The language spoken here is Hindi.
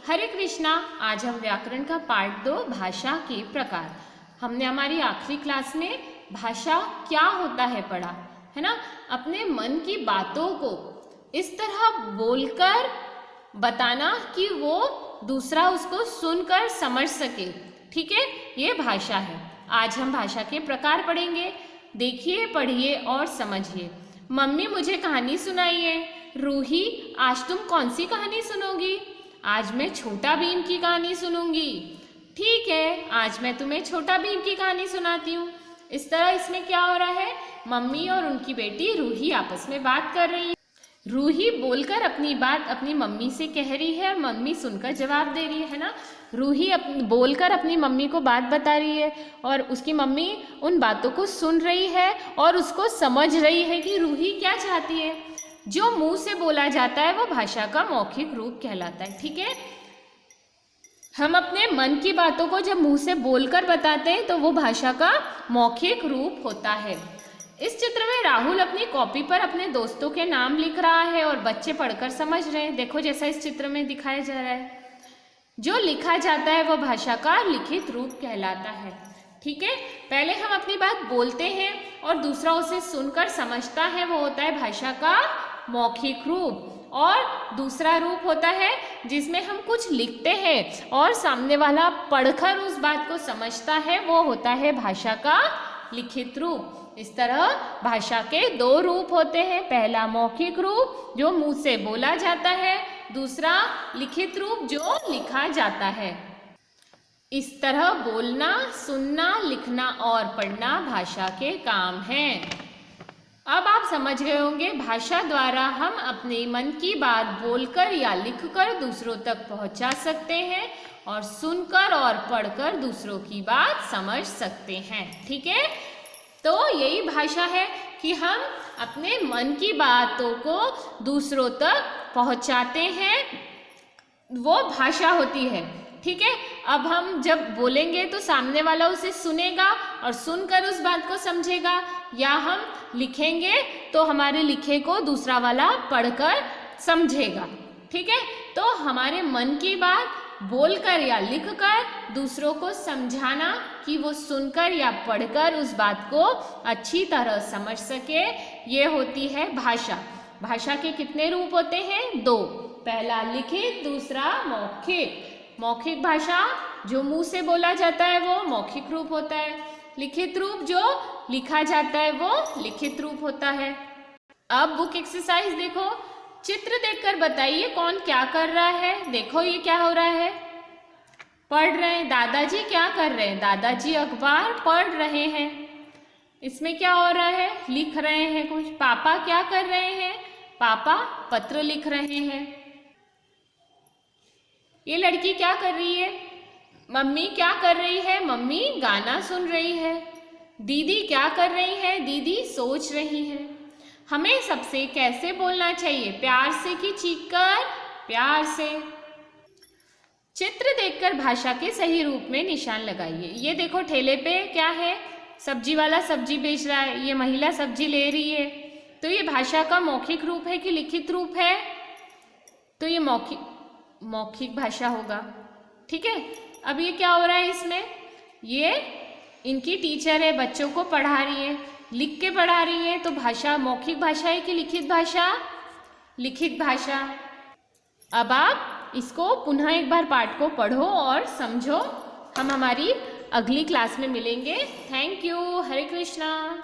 हरे कृष्णा। आज हम व्याकरण का पार्ट 2 भाषा के प्रकार। हमने हमारी आखिरी क्लास में भाषा क्या होता है पढ़ा है ना। अपने मन की बातों को इस तरह बोलकर बताना कि वो दूसरा उसको सुनकर समझ सके, ठीक है, ये भाषा है। आज हम भाषा के प्रकार पढ़ेंगे। देखिए, पढ़िए और समझिए। मम्मी मुझे कहानी सुनाइए। रूही, आज तुम कौन सी कहानी सुनोगी? आज मैं छोटा भीम की कहानी सुनूंगी। ठीक है, आज मैं तुम्हें छोटा भीम की कहानी सुनाती हूँ। इस तरह इसमें क्या हो रहा है, मम्मी और उनकी बेटी रूही आपस में बात कर रही है। रूही बोलकर अपनी बात अपनी मम्मी से कह रही है और मम्मी सुनकर जवाब दे रही है ना। रूही बोलकर अपनी मम्मी को बात बता रही है और उसकी मम्मी उन बातों को सुन रही है और उसको समझ रही है कि रूही क्या चाहती है। जो मुंह से बोला जाता है वो भाषा का मौखिक रूप कहलाता है, ठीक है। हम अपने मन की बातों को जब मुंह से बोलकर बताते हैं तो वो भाषा का मौखिक रूप होता है। इस चित्र में राहुल अपनी कॉपी पर अपने दोस्तों के नाम लिख रहा है और बच्चे पढ़कर समझ रहे हैं। देखो, जैसा इस चित्र में दिखाया जा रहा है, जो लिखा जाता है वो भाषा का लिखित रूप कहलाता है, ठीक है। पहले हम अपनी बात बोलते हैं और दूसरा उसे सुनकर समझता है, वो होता है भाषा का मौखिक रूप। और दूसरा रूप होता है जिसमें हम कुछ लिखते हैं और सामने वाला पढ़कर उस बात को समझता है, वो होता है भाषा का लिखित रूप। इस तरह भाषा के दो रूप होते हैं। पहला मौखिक रूप जो मुंह से बोला जाता है, दूसरा लिखित रूप जो लिखा जाता है। इस तरह बोलना, सुनना, लिखना और पढ़ना भाषा के काम हैं। अब आप समझ गए होंगे, भाषा द्वारा हम अपने मन की बात बोलकर या लिखकर दूसरों तक पहुंचा सकते हैं और सुनकर और पढ़कर दूसरों की बात समझ सकते हैं, ठीक है। तो यही भाषा है कि हम अपने मन की बातों को दूसरों तक पहुंचाते हैं, वो भाषा होती है, ठीक है। अब हम जब बोलेंगे तो सामने वाला उसे सुनेगा और सुनकर उस बात को समझेगा, या हम लिखेंगे तो हमारे लिखे को दूसरा वाला पढ़कर समझेगा, ठीक है। तो हमारे मन की बात बोलकर या लिखकर दूसरों को समझाना कि वो सुनकर या पढ़कर उस बात को अच्छी तरह समझ सके, ये होती है भाषा। भाषा के कितने रूप होते हैं? दो। पहला लिखित, दूसरा मौखिक। मौखिक भाषा जो मुंह से बोला जाता है वो मौखिक रूप होता है। लिखित रूप जो लिखा जाता है वो लिखित रूप होता है। अब बुक एक्सरसाइज देखो, चित्र देखकर बताइए कौन क्या कर रहा है। देखो, ये क्या हो रहा है, पढ़ रहे हैं। दादाजी क्या कर रहे हैं? दादाजी अखबार पढ़ रहे हैं। इसमें क्या हो रहा है, लिख रहे हैं कुछ। पापा क्या कर रहे हैं? पापा पत्र लिख रहे हैं। ये लड़की क्या कर रही है? मम्मी क्या कर रही है? मम्मी गाना सुन रही है। दीदी क्या कर रही है? दीदी सोच रही है। हमें सबसे कैसे बोलना चाहिए? प्यार से कि चीखकर? प्यार से। चित्र देखकर भाषा के सही रूप में निशान लगाइए। ये देखो, ठेले पे क्या है, सब्जी वाला सब्जी बेच रहा है, ये महिला सब्जी ले रही है। तो ये भाषा का मौखिक रूप है कि लिखित रूप है? तो ये मौखिक भाषा होगा, ठीक है। अब ये क्या हो रहा है इसमें, ये इनकी टीचर है, बच्चों को पढ़ा रही है, लिख के पढ़ा रही है। तो भाषा मौखिक भाषा है कि लिखित भाषा? लिखित भाषा। अब आप इसको पुनः एक बार पाठ को पढ़ो और समझो। हम हमारी अगली क्लास में मिलेंगे। Thank you. हरे कृष्णा।